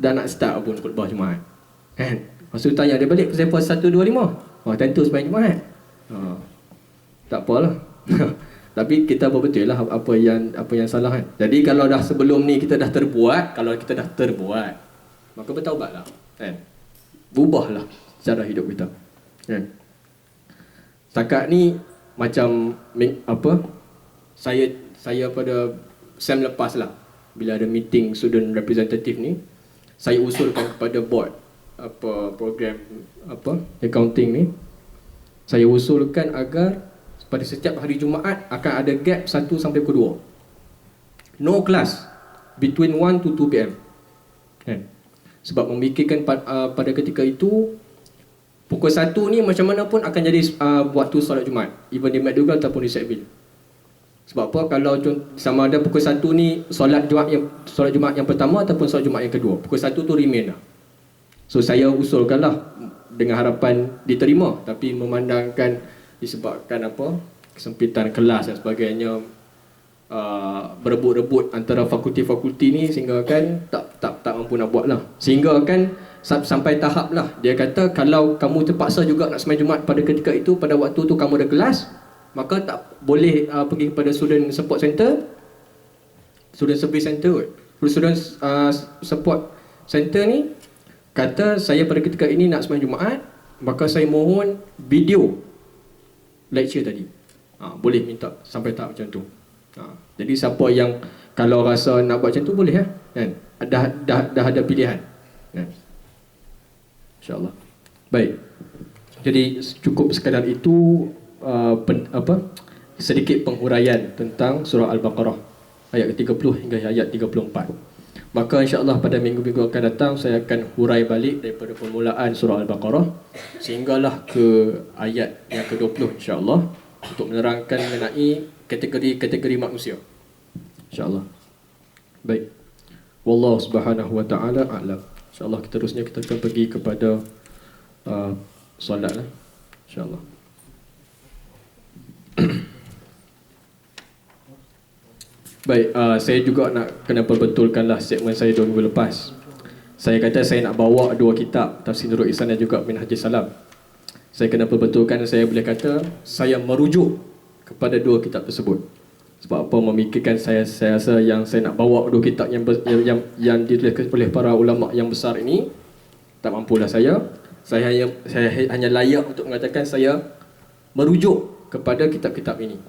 dah nak start pun khutbah Jumaat. Kan? Lepas tu tanya dia balik, pasal puasa 1, 2, 5. Oh, tentu sembahyang Jumaat. Tak apalah. Tapi kita betul lah apa yang salah kan. Jadi kalau dah sebelum ni kita dah terbuat, maka bertaubatlah. Kan? Ubahlah cara hidup kita. Kan? Setakat ni macam saya pada SEM lepas lah, bila ada meeting student representative ni, saya usulkan kepada board program accounting ni, saya usulkan agar pada setiap hari Jumaat akan ada gap 1 sampai pukul 2. No class between 1 to 2 PM. Kan? Sebab memikirkan pada ketika itu pukul 1 ni macam mana pun akan jadi waktu solat Jumaat, even di McDougall ataupun di Sackville. Sebab apa, kalau sama ada pukul 1 ni solat Jumaat yang pertama ataupun solat Jumaat yang kedua, pukul 1 tu remain lah. So saya usulkanlah dengan harapan diterima, tapi memandangkan disebabkan kesempitan kelas dan sebagainya, berebut-rebut antara fakulti-fakulti ni, sehingga kan tak mampu nak buat lah. Sehingga kan sampai tahap lah dia kata, kalau kamu terpaksa juga nak sembahyang Jumaat pada ketika itu, pada waktu tu kamu ada kelas, maka tak boleh pergi kepada student support center, student service center. Student support center ni kata, saya pada ketika ini nak sembahyang Jumaat, maka saya mohon video lecture tadi. Boleh minta sampai tahap macam tu. Jadi siapa yang kalau rasa nak buat macam tu boleh kan? Dah ada pilihan. Kan? InsyaAllah. Baik. Jadi cukup sekadar itu sedikit penghuraian tentang surah Al-Baqarah ayat ke-30 hingga ayat 34. Maka insyaAllah pada minggu-minggu akan datang saya akan hurai balik daripada permulaan surah Al-Baqarah sehinggalah ke ayat yang ke-20 insyaAllah, untuk menerangkan mengenai kategori-kategori manusia. InsyaAllah. Baik. Wallahu subhanahu wa ta'ala a'lam. InsyaAllah terusnya kita akan pergi kepada solat lah. InsyaAllah. Baik, saya juga nak kena perbetulkanlah segmen saya 2 minggu lepas. Saya kata saya nak bawa 2 kitab, Tafsir Nurul Ihsan dan juga Minhajus Salam. Saya kena perbetulkan, saya boleh kata saya merujuk kepada 2 kitab tersebut. Sebab apa, memikirkan saya rasa yang saya nak bawa 2 kitab yang ditulis oleh para ulama yang besar ini, tak mampulah saya. Saya hanya layak untuk mengatakan saya merujuk kepada kitab-kitab ini.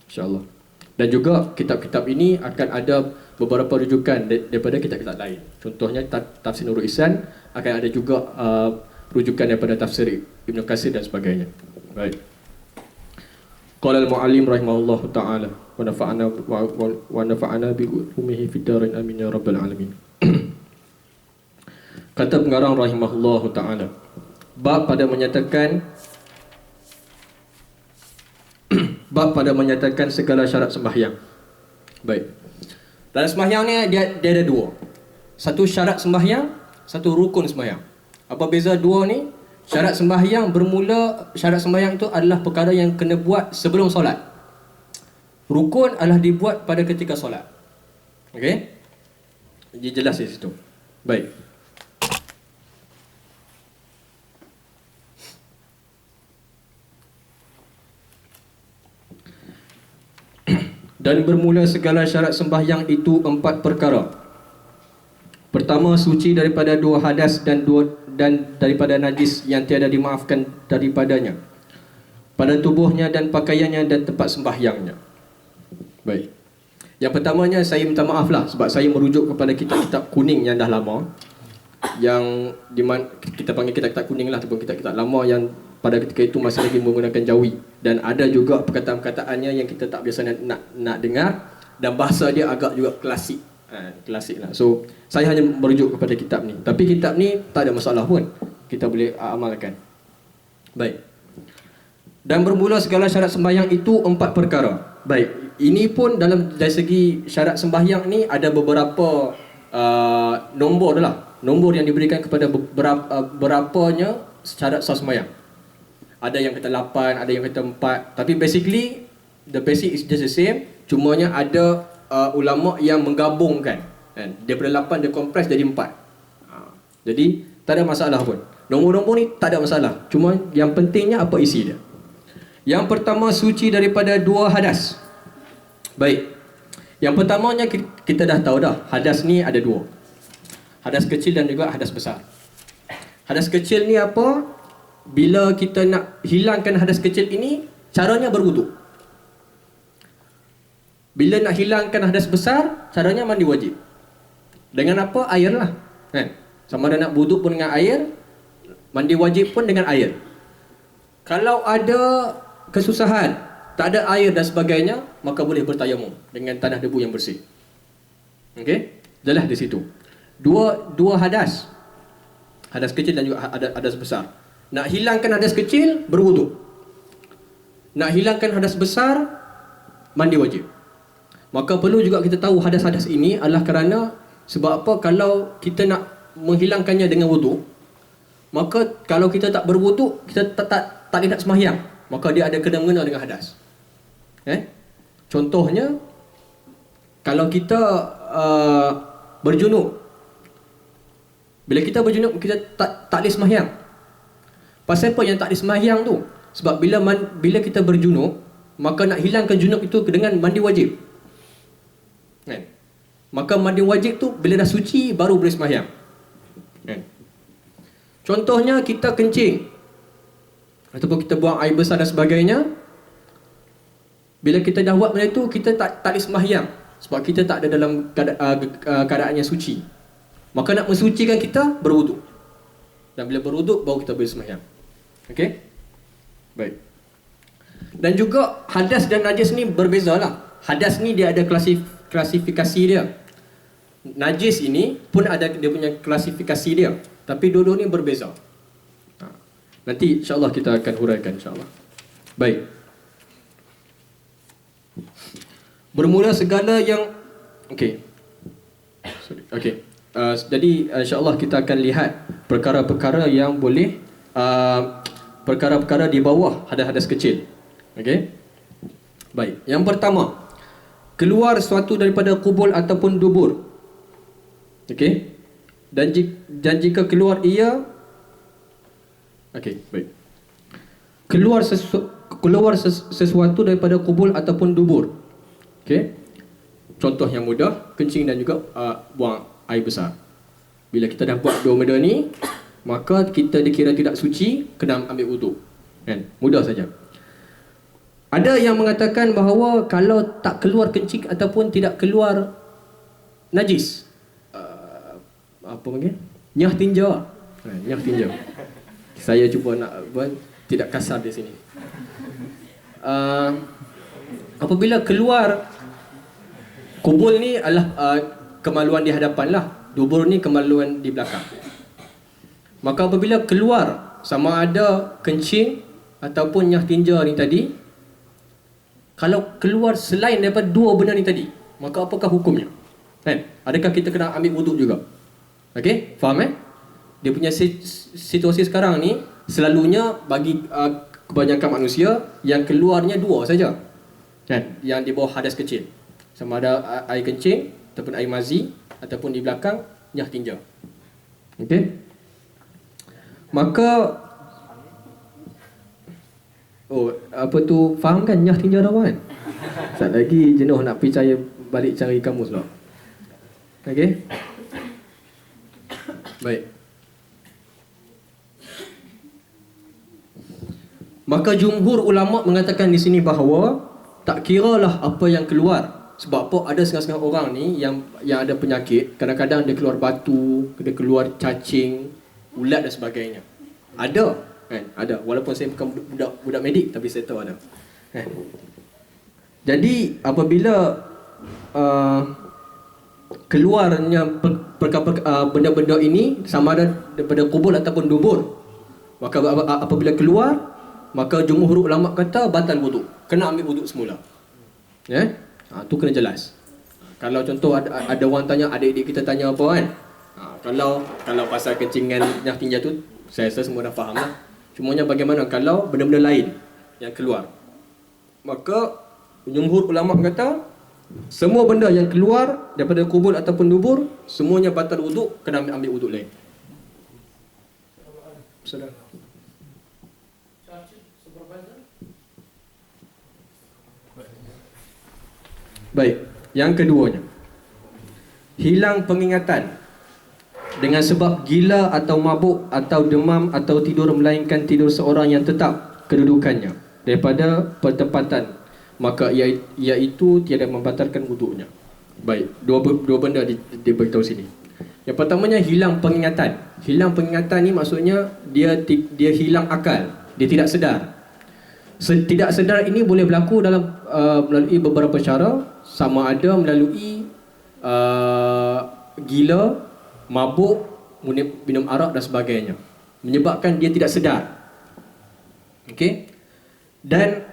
InsyaAllah. Dan juga kitab-kitab ini akan ada beberapa rujukan daripada kitab-kitab lain. Contohnya Tafsir Nurul Ihsan, akan ada juga rujukan daripada Tafsir Ibn Katsir dan sebagainya. Baik. Qala al-mu'allim rahimahullah ta'ala wa nafa'ana bi ulumihi fid dharain amin ya rabbal alamin. Kata pengarang rahimahullah ta'ala, bab pada menyatakan segala syarat sembahyang. Baik. Dalam sembahyang ni dia ada 2. Satu syarat sembahyang, satu rukun sembahyang. Apa beza 2 ni? Syarat sembahyang itu adalah perkara yang kena buat sebelum solat. Rukun adalah dibuat pada ketika solat. Okey? Jadi jelas di situ. Baik. Dan bermula segala syarat sembahyang itu 4 perkara. Pertama, suci daripada 2 hadas dan daripada najis yang tiada dimaafkan daripadanya, pada tubuhnya dan pakaiannya dan tempat sembahyangnya. Baik. Yang pertamanya, saya minta maaf lah sebab saya merujuk kepada kitab-kitab kuning yang dah lama, yang kita panggil kitab-kitab kuning lah, ataupun kitab-kitab lama yang pada ketika itu masih lagi menggunakan jawi, dan ada juga perkataan-perkataannya yang kita tak biasa nak dengar, dan bahasa dia agak juga klasik. Klasik lah. So saya hanya merujuk kepada kitab ni, tapi kitab ni tak ada masalah pun, kita boleh amalkan. Baik. Dan bermula segala syarat sembahyang itu 4 perkara. Baik, ini pun dari segi syarat sembahyang ni ada beberapa nombor yang diberikan kepada berapanya syarat sah sembahyang. Ada yang kata 8, ada yang kata 4. Tapi basically the basic is just the same. Cumanya ada ulama yang menggabungkan. Kan? Daripada 8 dia kompres jadi 4. Jadi tak ada masalah pun. Nombor-nombor ni tak ada masalah. Cuma yang pentingnya apa isi dia. Yang pertama, suci daripada 2 hadas. Baik. Yang pertamanya kita dah tahu dah, hadas ni ada 2. Hadas kecil dan juga hadas besar. Hadas kecil ni apa? Bila kita nak hilangkan hadas kecil ini, caranya berwuduk. Bila nak hilangkan hadas besar, caranya mandi wajib. Dengan apa? Air lah. Kan? Sama ada nak wuduk pun dengan air, mandi wajib pun dengan air. Kalau ada kesusahan, tak ada air dan sebagainya, maka boleh bertayamum dengan tanah debu yang bersih. Okey? Jelas di situ. Dua hadas. Hadas kecil dan juga hadas besar. Nak hilangkan hadas kecil, berwuduk. Nak hilangkan hadas besar, mandi wajib. Maka perlu juga kita tahu hadas-hadas ini adalah kerana sebab apa? Kalau kita nak menghilangkannya dengan wuduk, maka kalau kita tak berwuduk, kita tak boleh nak sembahyang, maka dia ada kena-mengena dengan hadas. Contohnya, kalau kita berjunub, bila kita berjunub, kita tak boleh sembahyang. Pasal apa yang tak boleh sembahyang tu? Sebab bila kita berjunub, maka nak hilangkan junub itu dengan mandi wajib. Maka mandi wajib tu bila dah suci baru boleh sembahyang. Contohnya kita kencing ataupun kita buang air besar dan sebagainya. Bila kita dah buat benda tu, kita tak boleh sembahyang sebab kita tak ada dalam keadaan yang suci. Maka nak mensucikan kita, berwuduk. Dan bila berwuduk baru kita boleh sembahyang. Okey? Baik. Dan juga hadas dan najis ni berbezalah. Hadas ni dia ada klasifikasi dia. Najis ini pun ada dia punya klasifikasi dia. Tapi dua-dua ni berbeza. Nanti insya-Allah kita akan huraikan insya-Allah. Baik. Bermula segala yang okey. Okey. Jadi insya-Allah kita akan lihat perkara-perkara yang boleh perkara-perkara di bawah hadas-hadas kecil. Okey. Baik. Yang pertama, keluar sesuatu daripada kubul ataupun dubur. Okey. Dan jika keluar ia, okey, baik. Keluar sesuatu daripada kubul ataupun dubur. Okey. Contoh yang mudah, kencing dan juga buang air besar. Bila kita dah buat dua benda ni, maka kita dikira tidak suci, kena ambil wuduk. Kan? Mudah saja. Ada yang mengatakan bahawa kalau tak keluar kencing ataupun tidak keluar najis, apa panggil? Nyah tinja. Nyah tinja. Saya cuba nak tidak kasar di sini. Apabila keluar kubul ni adalah kemaluan di hadapan lah, dubur ni kemaluan di belakang. Maka apabila keluar sama ada kencing ataupun nyah tinja ni tadi, kalau keluar selain daripada dua benda ni tadi, maka apakah hukumnya? Kan? Adakah kita kena ambil wuduk juga? Okey, faham Dia punya situasi sekarang ni selalunya bagi kebanyakan manusia yang keluarnya dua saja. Kan? Yang di bawah hadas kecil. Sama ada air kencing ataupun air mazi ataupun di belakang nyah tinja. Okey? Maka apa tu, faham kan nyah tinja dah kan? Sekejap lagi jenuh nak pergi cari balik cari kamus pula. Okey? Baik. Maka jumhur ulama mengatakan di sini bahawa tak kiralah apa yang keluar. Sebab apa? Ada setengah-setengah orang ni yang ada penyakit, kadang-kadang dia keluar batu, dia keluar cacing, ulat dan sebagainya. Ada, kan? Ada. Walaupun saya bukan budak medik, tapi saya tahu ada. Kan? Jadi apabila keluarnya benda-benda ini sama ada daripada kubur ataupun dubur, maka apabila keluar, maka jumhur ulama kata batal wuduk, kena ambil wuduk semula. Tu kena jelas. Kalau contoh ada orang tanya, adik-adik kita tanya apa kan, kalau pasal kencingan nyah tinja tu, saya rasa semua dah faham lah. Cumanya bagaimana kalau benda-benda lain yang keluar, maka jumhur ulama kata Semua benda yang keluar daripada kubur ataupun dubur, semuanya batal wuduk, kena ambil wuduk lain. Saudara. Baik, yang keduanya, hilang peningatan dengan sebab gila atau mabuk atau demam atau tidur melainkan tidur seorang yang tetap kedudukannya daripada pertempatan, maka iaitu tiada membatalkan wuduknya. Baik, dua benda diberitahu sini. Yang pertamanya hilang peningatan. Hilang peningatan ni maksudnya dia hilang akal, dia tidak sedar. Tidak sedar ini boleh berlaku dalam melalui beberapa cara, sama ada melalui gila, mabuk, minum arak dan sebagainya, menyebabkan dia tidak sedar. Okey. Dan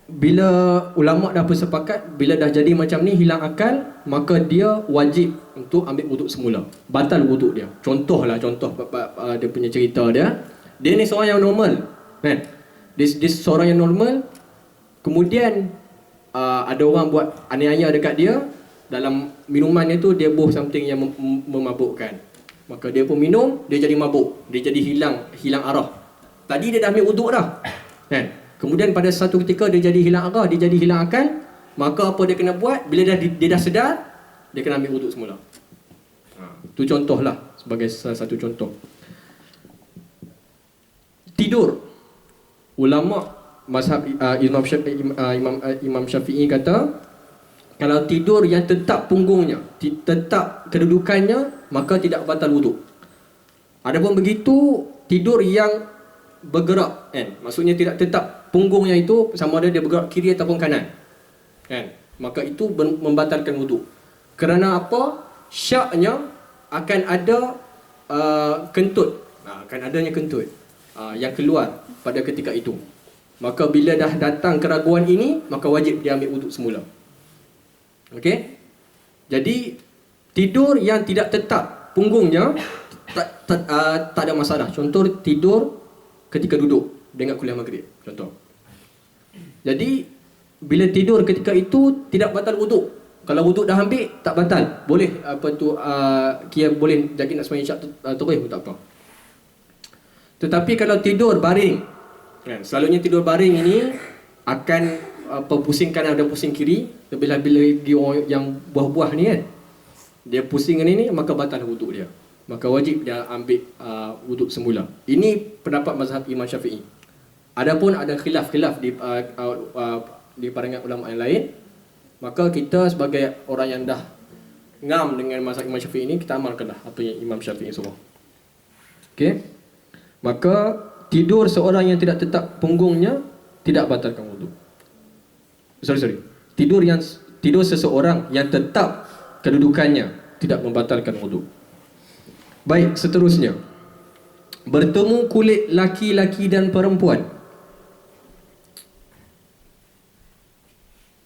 bila ulama dah bersepakat, bila dah jadi macam ni, hilang akal, maka dia wajib untuk ambil wuduk semula. Batal wuduk dia. Contoh dia punya cerita dia. Dia ni seorang yang normal, kan? Dia seorang yang normal. Kemudian ada orang buat aniaya dekat dia. Dalam minumannya tu dia buh something yang memabukkan. Maka dia pun minum, dia jadi mabuk. Dia jadi hilang arah. Tadi dia dah ambil wuduk dah, kan? Kemudian pada satu ketika dia jadi hilang arah, dia jadi hilang akal. Maka apa dia kena buat? Bila dia dah sedar, dia kena ambil wuduk semula. Itu contohlah, sebagai salah satu contoh. Tidur. Ulama mazhab Imam Syafi'i kata, kalau tidur yang tetap punggungnya, tetap kedudukannya, maka tidak batal wuduk. Adapun begitu, tidur yang bergerak, kan? Maksudnya tidak tetap punggungnya itu, sama ada dia bergerak kiri ataupun kanan, kan? Maka itu membatalkan wuduk. Kerana apa? Syaknya akan ada kentut, akan adanya kentut yang keluar pada ketika itu. Maka bila dah datang keraguan ini, maka wajib dia ambil wuduk semula. Okey? Jadi tidur yang tidak tetap punggungnya tak ada masalah. Contoh tidur ketika duduk dengan kuliah maghrib, contoh. Jadi bila tidur ketika itu tidak batal wuduk. Kalau wuduk dah ambil tak batal. Boleh boleh jadi nak sembahyang isyak terus pun tak apa. Tetapi kalau tidur baring, kan, selalunya tidur baring ini akan pusing kanan dan pusing kiri. Bila orang yang buah-buah ni, kan, dia pusing ni, maka batal wuduk dia. Maka wajib dia ambil wuduk semula. Ini pendapat mazhab Imam Syafi'i. Adapun ada khilaf di pandangan ulama yang lain. Maka kita sebagai orang yang dah ngam dengan mazhab Imam Syafi'i ini, kita amalkanlah apa yang Imam Syafi'i suruh. Okey. Maka tidur seorang yang tidak tetap punggungnya tidak batalkan wuduk. Tidur seseorang yang tetap kedudukannya tidak membatalkan wuduk. Baik, seterusnya. Bertemu kulit laki-laki dan perempuan.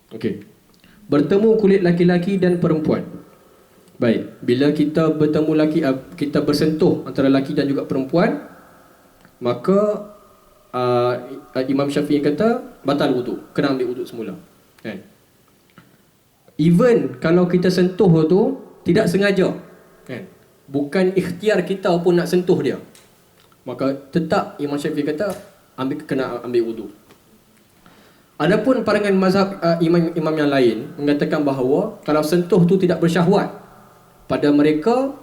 Okey. Bertemu kulit laki-laki dan perempuan. Baik, bila kita bertemu kita bersentuh antara laki dan juga perempuan, maka Imam Syafi'i kata batal wuduk, kena ambil wuduk semula, kan? Even kalau kita sentuh tu tidak sengaja, kan, bukan ikhtiar kita pun nak sentuh dia, maka tetap Imam Syafi'i kata kena ambil wuduk. Adapun pandangan mazhab imam yang lain mengatakan bahawa kalau sentuh tu tidak bersyahwat, pada mereka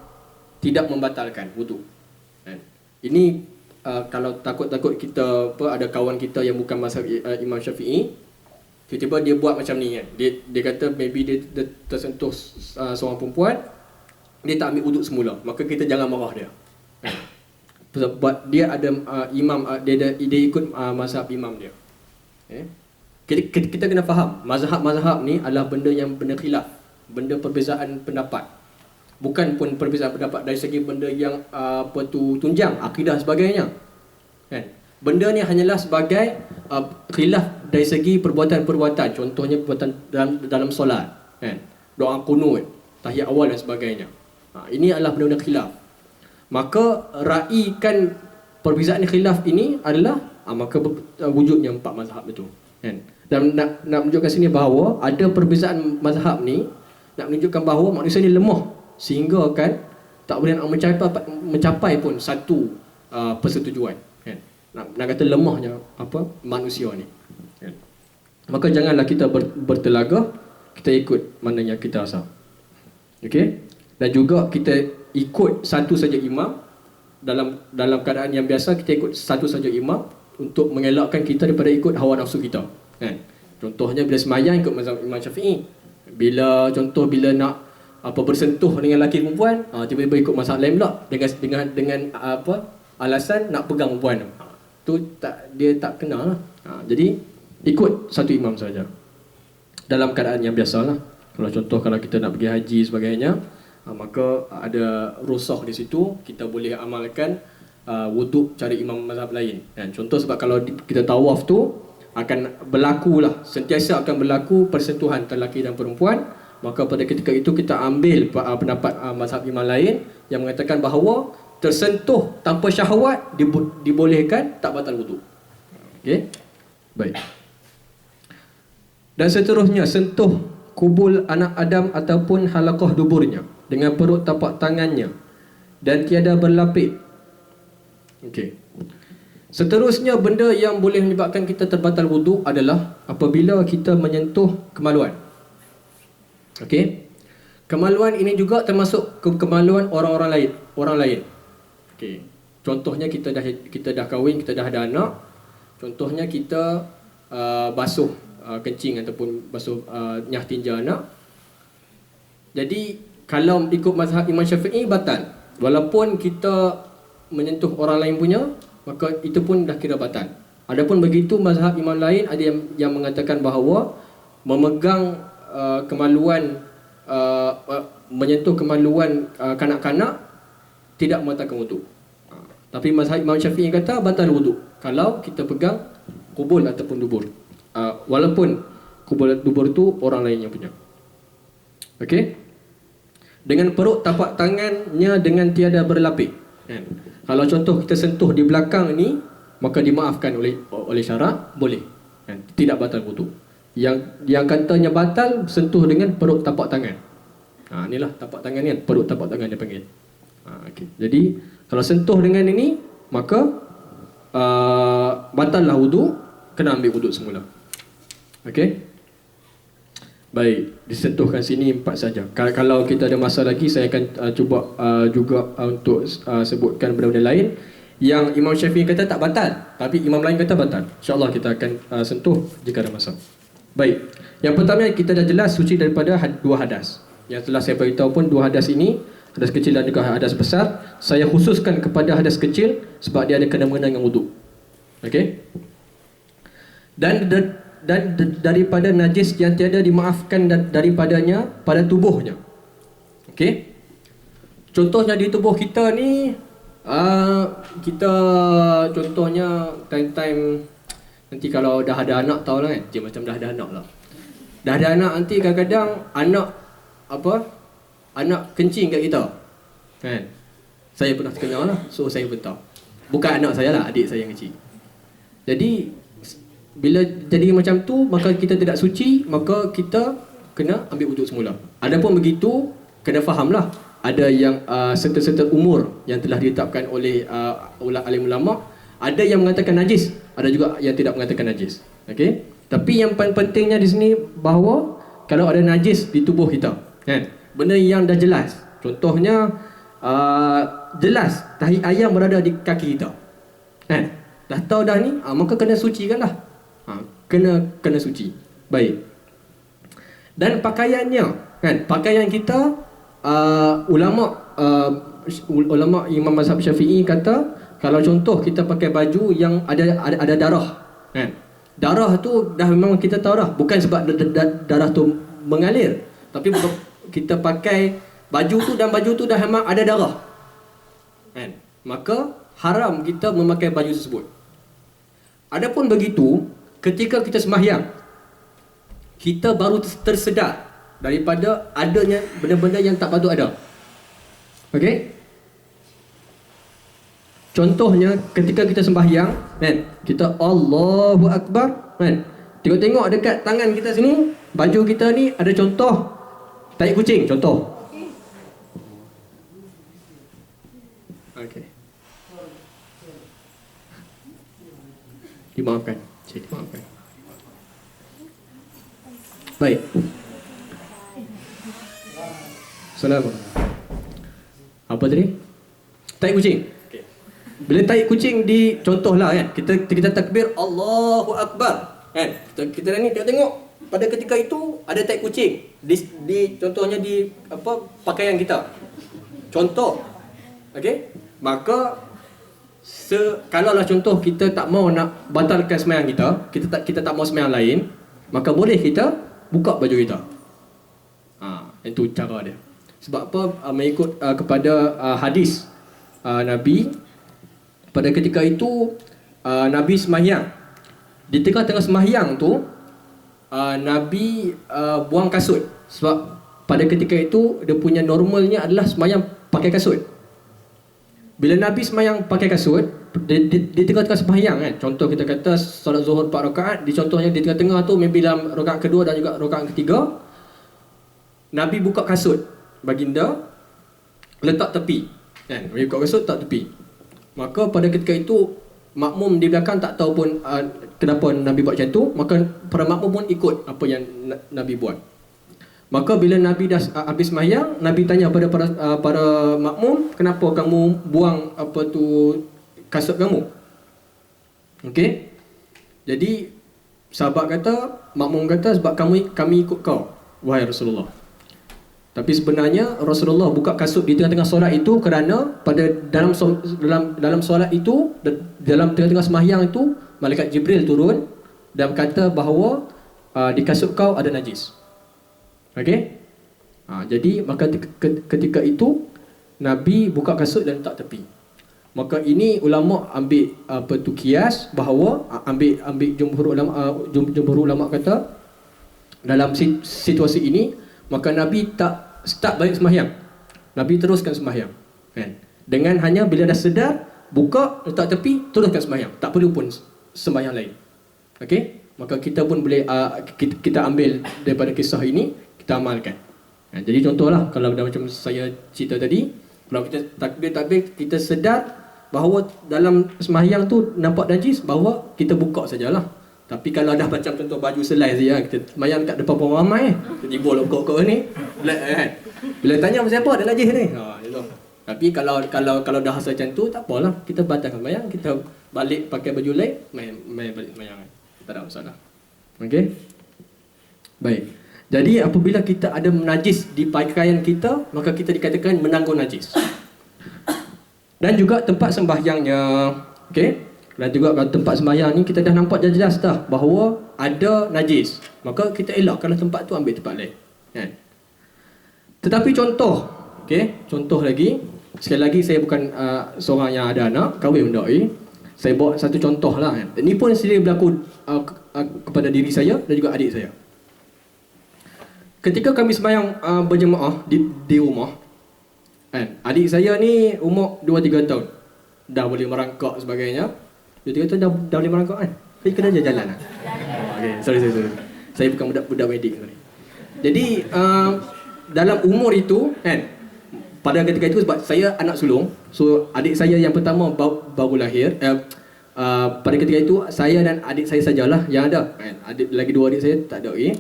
tidak membatalkan wuduk, kan? Ini kalau takut-takut kita ada kawan kita yang bukan mazhab Imam Syafi'i, tiba-tiba dia buat macam ni, kan. Dia kata maybe dia tersentuh seorang perempuan, dia tak ambil wuduk semula, maka kita jangan marah dia, kan. Sebab dia ada dia ikut mazhab imam dia. Kita kena faham, mazhab-mazhab ni adalah benda khilaf, benda perbezaan pendapat. Bukan pun perbezaan pendapat dari segi benda yang tunjang, akidah sebagainya, kan. Benda ni hanyalah sebagai khilaf dari segi perbuatan-perbuatan. Contohnya perbuatan dalam solat, kan, doa qunut, tahiyat awal dan sebagainya. Ini adalah benda-benda khilaf. Maka raikan perbezaan khilaf ini adalah maka wujudnya empat mazhab itu, kan. Dan nak menunjukkan sini bahawa ada perbezaan mazhab ni, nak menunjukkan bahawa manusia ni lemah sehingga kan tak boleh nak mencapai pun satu persetujuan, kan. Nak kata lemahnya manusia ni, kan. Maka janganlah kita bertelagah, kita ikut mana yang kita rasa. Okey. Dan juga kita ikut satu saja imam. Dalam keadaan yang biasa kita ikut satu saja imam untuk mengelakkan kita daripada ikut hawa nafsu kita, kan. Contohnya bila semayang ikut mazhab Imam Syafi'i. Bila nak bersentuh dengan lelaki perempuan, tiba-tiba ikut mazhab lain pula dengan alasan nak pegang perempuan tu. Dia tak kena lah. Jadi ikut satu imam saja dalam keadaan yang biasalah. Kalau kita nak pergi haji sebagainya, maka ada rusakh di situ, kita boleh amalkan wuduk cari imam mazhab lain, kan. Contoh, sebab kalau kita tawaf tu akan berlakulah, sentiasa akan berlaku persentuhan antara lelaki dan perempuan, maka pada ketika itu kita ambil pendapat mazhab imam lain yang mengatakan bahawa tersentuh tanpa syahwat dibolehkan, tak batal wuduk. Okey, baik. Dan seterusnya, sentuh kubul anak Adam ataupun halaqah duburnya dengan perut tapak tangannya dan tiada berlapik. Okey. Seterusnya, benda yang boleh menyebabkan kita terbatal wuduk adalah apabila kita menyentuh kemaluan. Okey. Kemaluan ini juga termasuk kemaluan orang lain. Okey. Contohnya kita dah kahwin, kita dah ada anak. Contohnya kita basuh kencing ataupun basuh nyah tinja anak. Jadi kalau ikut mazhab Imam Syafi'i batal. Walaupun kita menyentuh orang lain punya, maka itu pun dah kira batal. Adapun begitu mazhab imam lain ada yang mengatakan bahawa memegang kemaluan, menyentuh kemaluan kanak-kanak tidak membatalkan wuduk. Tapi mazhab Imam Syafi'i kata batal wuduk kalau kita pegang kubul ataupun dubur, walaupun kubul dubur itu orang lain yang punya. Okey. Dengan perut tapak tangannya dengan tiada berlapik, kan. Kalau contoh kita sentuh di belakang ni, maka dimaafkan oleh syarak, boleh, kan? Tidak batal wuduk. Yang katanya batal sentuh dengan perut tapak tangan. Inilah tapak tangan ni, perut tapak tangan dia panggil. Okay. Jadi kalau sentuh dengan ini, maka batallah wuduk, kena ambil wuduk semula. Okey. Baik, disentuhkan sini 4 saja. Kalau kita ada masa lagi, saya akan cuba juga untuk sebutkan benda-benda lain yang Imam Syafi'i kata tak batal, tapi imam lain kata batal. InsyaAllah kita akan sentuh jika ada masa. Baik, yang pertama kita dah jelas suci daripada 2 hadas. Yang telah saya beritahu pun 2 hadas ini, hadas kecil dan juga hadas besar. Saya khususkan kepada hadas kecil sebab dia ada kena-mengena dengan wuduk. Okey. Dan daripada najis yang tiada dimaafkan daripadanya pada tubuhnya. Okey. Contohnya di tubuh kita ni, kita contohnya time nanti kalau dah ada anak, tahulah kan, dia macam dah ada anak lah. Dah ada anak nanti kadang-kadang anak kencing kat kita, kan. Saya pernah terkenal lah, so saya pun tahu. Bukan anak saya lah, adik saya yang kecil. Jadi bila jadi macam tu, maka kita tidak suci, maka kita kena ambil wuduk semula. Adapun begitu, kena fahamlah, ada yang serta-serta umur yang telah ditetapkan oleh alim ulama, ada yang mengatakan najis, ada juga yang tidak mengatakan najis. Okey. Tapi yang paling pentingnya di sini bahawa kalau ada najis di tubuh kita, kan, benda yang dah jelas. Contohnya jelas tahi ayam berada di kaki kita, kan. Dah tahu dah ni, maka kena sucikanlah. Kena suci. Baik. Dan pakaiannya, kan, pakaian kita, ulama Imam Mazhab Syafi'i kata kalau contoh kita pakai baju yang ada darah, kan. Darah tu dah memang kita tahu dah, bukan sebab darah tu mengalir, tapi kita pakai baju tu dan baju tu dah memang ada darah, kan. Maka haram kita memakai baju tersebut. Adapun begitu, ketika kita sembahyang, kita baru tersedar daripada adanya benda-benda yang tak patut ada. Okey? Contohnya ketika kita sembahyang, kan, kita Allahu Akbar, kan, Tengok-tengok dekat tangan kita sini, baju kita ni ada contoh tai kucing, contoh. Okey. Dimaafkan. Cik, dimaafkan. Baik. Assalamualaikum. Apa tadi? Tai kucing. Okay. Bila tai kucing dicontohlah kan, kita takbir Allahu Akbar. Kan? Kita ni tengok pada ketika itu ada tai kucing di contohnya di pakaian kita. Contoh. Okey? Maka kalaulah contoh kita tak mau nak batalkan sembahyang kita tak mau sembahyang lain, maka boleh kita buka baju kita. Itu cara dia. Sebab apa? Mengikut kepada hadis Nabi, pada ketika itu Nabi sembahyang. Di tengah-tengah sembahyang tu Nabi buang kasut. Sebab pada ketika itu dia punya normalnya adalah sembahyang pakai kasut. Bila Nabi sembahyang pakai kasut di tengah-tengah sembahyang kan, contoh kita kata solat zuhur 4 rakaat, di contohnya di tengah-tengah tu maybe dalam rakaat kedua dan juga rakaat ketiga, Nabi buka kasut baginda, letak tepi kan, Nabi buka kasut letak tepi. Maka pada ketika itu makmum di belakang tak tahu pun kenapa Nabi buat macam tu, maka para makmum pun ikut apa yang Nabi buat. Maka bila Nabi dah habis sembahyang, Nabi tanya pada para makmum, kenapa kamu buang kasut kamu? Okey. Jadi sahabat kata, makmum kata, sebab kami ikut kau wahai Rasulullah. Tapi sebenarnya Rasulullah buka kasut di tengah-tengah solat itu kerana pada dalam solat itu, dalam tengah-tengah sembahyang itu, malaikat Jibril turun dan kata bahawa di kasut kau ada najis. Okey? Jadi maka ketika itu Nabi buka kasut dan letak tepi. Maka ini ulama ambil kias bahawa ambil jumhur ulama kata dalam situasi ini maka Nabi tak start balik sembahyang. Nabi teruskan sembahyang. Kan? Dengan hanya bila dah sedar, buka, letak tepi, teruskan sembahyang. Tak perlu pun sembahyang lain. Okey? Maka kita pun boleh kita ambil daripada kisah ini, kita amalkan. Jadi contohlah, kalau dah macam saya cerita tadi, kalau kita takbir, kita sedar bahawa dalam sembahyang tu nampak najis, bahawa kita buka sajalah. Tapi kalau dah macam contoh baju selai saja, kita sembahyang kat depan orang ramai, tiba-tiba lokok ni, kan? Bila tanya siapa ada najis ni? Itu. Tapi kalau dah rasa macam tu, tak apalah, kita batalkan sembahyang, kita balik pakai baju lain, main balik sembahyang. Tak ada masalah. Okey? Baik. Jadi apabila kita ada najis di pakaian kita, maka kita dikatakan menanggung najis. Dan juga tempat sembahyangnya. Okey? Dan juga kalau tempat sembahyang ni kita dah nampak jelas dah bahawa ada najis, maka kita elakkanlah tempat tu, ambil tempat lain. Kan? Tetapi contoh, okey, contoh lagi. Sekali lagi saya bukan seorang yang ada anak, kahwin mendakwi. Saya bawa satu contoh lah kan. Ini pun sendiri berlaku kepada diri saya dan juga adik saya. Ketika kami sembahyang berjemaah di rumah, kan, adik saya ni umur 2-3 tahun, dah boleh merangkak sebagainya. Dia kata dah boleh merangkak kan? Saya kena je jalan lah. Okay, sorry. Saya bukan budak medik. Sorry. Jadi dalam umur itu kan, pada ketika itu sebab saya anak sulung, so adik saya yang pertama baru lahir. Pada ketika itu saya dan adik saya sajalah yang ada. Kan? Lagi dua adik saya tak ada. Okay?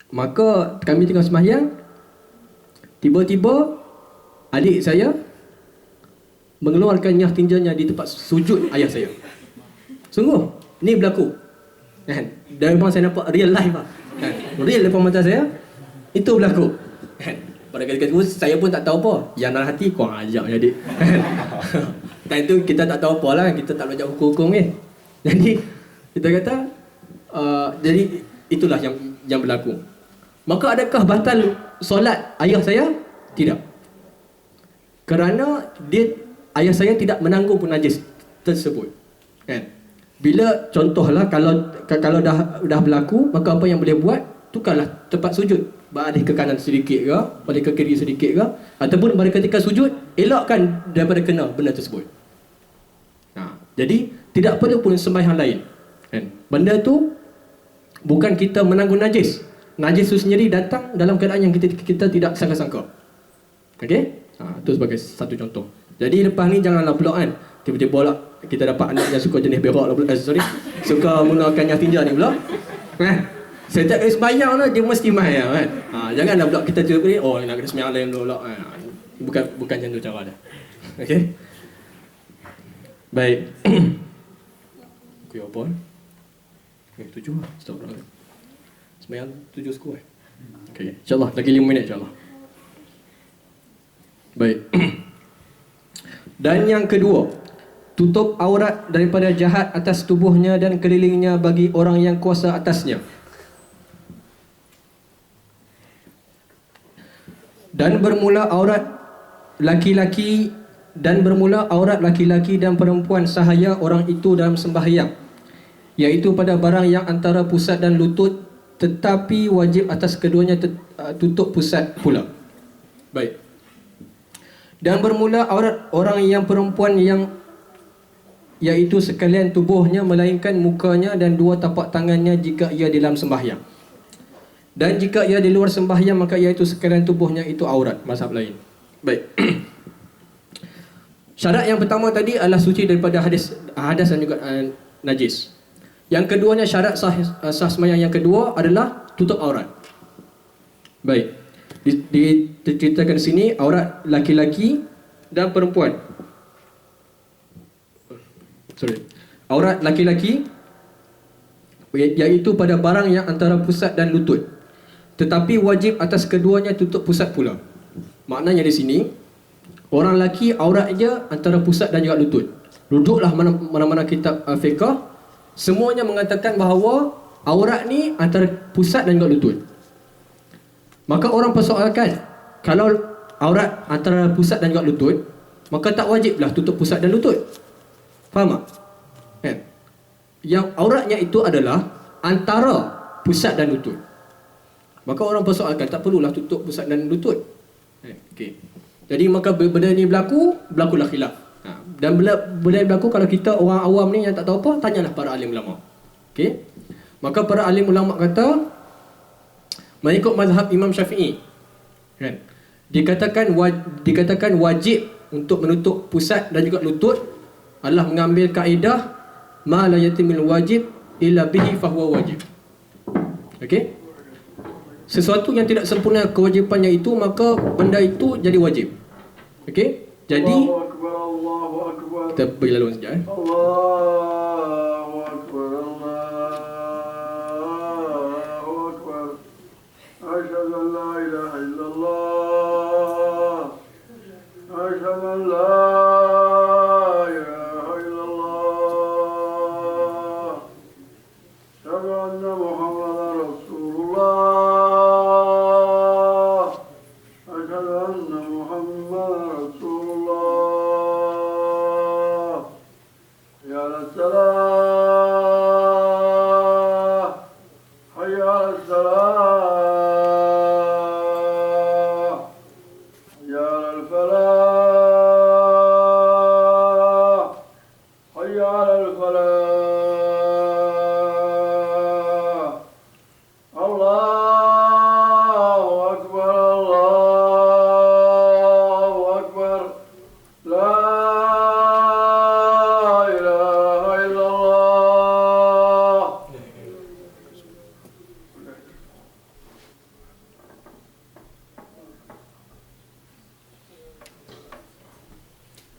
Maka kami tengah sembahyang, tiba-tiba adik saya mengeluarkan nyah tinjanya di tempat sujud ayah saya. Sungguh, ni berlaku. Kan? Dan memang saya nampak real life lah. Kan? Real depan mata saya, itu berlaku. Kan? Pada ketika itu saya pun tak tahu apa. Yang dalam hati, kau ajak adik. Dan itu kita tak tahu apa lah, kita tak belajar hukum-hukum ni. Jadi kita kata, jadi itulah yang berlaku. Maka adakah batal solat ayah saya? Tidak. Kerana ayah saya tidak menanggung pun najis tersebut. Kan? Bila contohlah kalau dah berlaku, maka apa yang boleh buat, tukarlah tempat sujud. Beralih ke kanan sedikit ke, balik ke kiri sedikit ke, ataupun pada ketika sujud, elakkan daripada kena benda tersebut. Jadi tidak perlu pun sembahyang lain. Kan? Benda tu bukan kita menanggung najis. Najis itu sendiri datang dalam keadaan yang kita tidak sangka-sangka. Okey? Itu sebagai satu contoh. Jadi lepas ni janganlah pula kan tiba-tiba lah kita dapat anak yang suka jenis berak lah pula. Suka menggunakan yang tinja ni pula. Setiap kali sembahyang lah dia mesti mai lah kan. Janganlah pula kita tiba-tiba nak kena sembahyang lain pula. Bukan macam tu cara dia. Okey? Baik. Okey apa? Tujuh lah. Stop lah. Sembahyang 7 suku Okey. InsyaAllah lagi 5 minit insyaAllah. Baik. Dan yang kedua, tutup aurat daripada jahat atas tubuhnya dan kelilingnya bagi orang yang kuasa atasnya. Dan bermula aurat laki-laki dan perempuan sahaya orang itu dalam sembahyang, iaitu pada barang yang antara pusat dan lutut, tetapi wajib atas keduanya tutup pusat pula. Baik. Dan bermula aurat orang yang perempuan yang iaitu sekalian tubuhnya melainkan mukanya dan dua tapak tangannya jika ia di dalam sembahyang. Dan jika ia di luar sembahyang maka iaitu sekalian tubuhnya itu aurat. Mazhab lain. Baik. Syarat yang pertama tadi adalah suci daripada hadas dan juga najis. Yang keduanya syarat sah sembahyang yang kedua adalah tutup aurat. Baik. Diceritakan di sini aurat laki-laki dan perempuan. Aurat laki-laki iaitu pada barang yang antara pusat dan lutut, tetapi wajib atas keduanya tutup pusat pula. Maknanya di sini orang lelaki aurat dia antara pusat dan juga lutut. Duduklah mana-mana kitab fiqh, semuanya mengatakan bahawa aurat ni antara pusat dan juga lutut. Maka orang persoalkan, kalau aurat antara pusat dan juga lutut, maka tak wajiblah tutup pusat dan lutut. Faham tak? Kan? Yang auratnya itu adalah antara pusat dan lutut. Maka orang persoalkan, tak perlulah tutup pusat dan lutut. Okay. Jadi maka benda ni berlakulah khilaf. Dan benda ni berlaku kalau kita orang awam ni yang tak tahu apa, tanyalah para alim ulama. Okay? Maka para alim ulama kata, mengikut mazhab Imam Syafi'i, kan, dikatakan wajib untuk menutup pusat dan juga lutut adalah mengambil kaedah ma la yatimul wajib illa bihi fahuwa wajib. Okey? Sesuatu yang tidak sempurna kewajipannya itu, maka benda itu jadi wajib. Okey? Jadi Allahu Akbar. Kita pergi lalu sekejap Allahu Akbar. أشهد أن لا إله إلا الله أشهد أن لا إله إلا الله أشهد أن محمدا رسول الله أشهد أن محمدا رسول الله يا الصلاة حي على الصلاة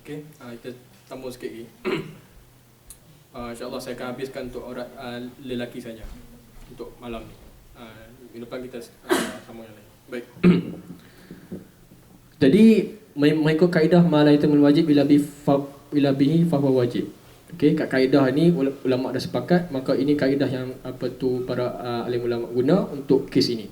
Okey, kita tambah sikit lagi. InsyaAllah saya akan habiskan untuk aurat lelaki saja untuk malam ni. Minggu depan kita sambung yang lain. Baik. Jadi mengikut kaedah ma la yatimul wajib bila bihi fahuwa wajib. Okey, kat kaedah ni ulama dah sepakat, maka ini kaedah yang para alim ulama guna untuk kes ini.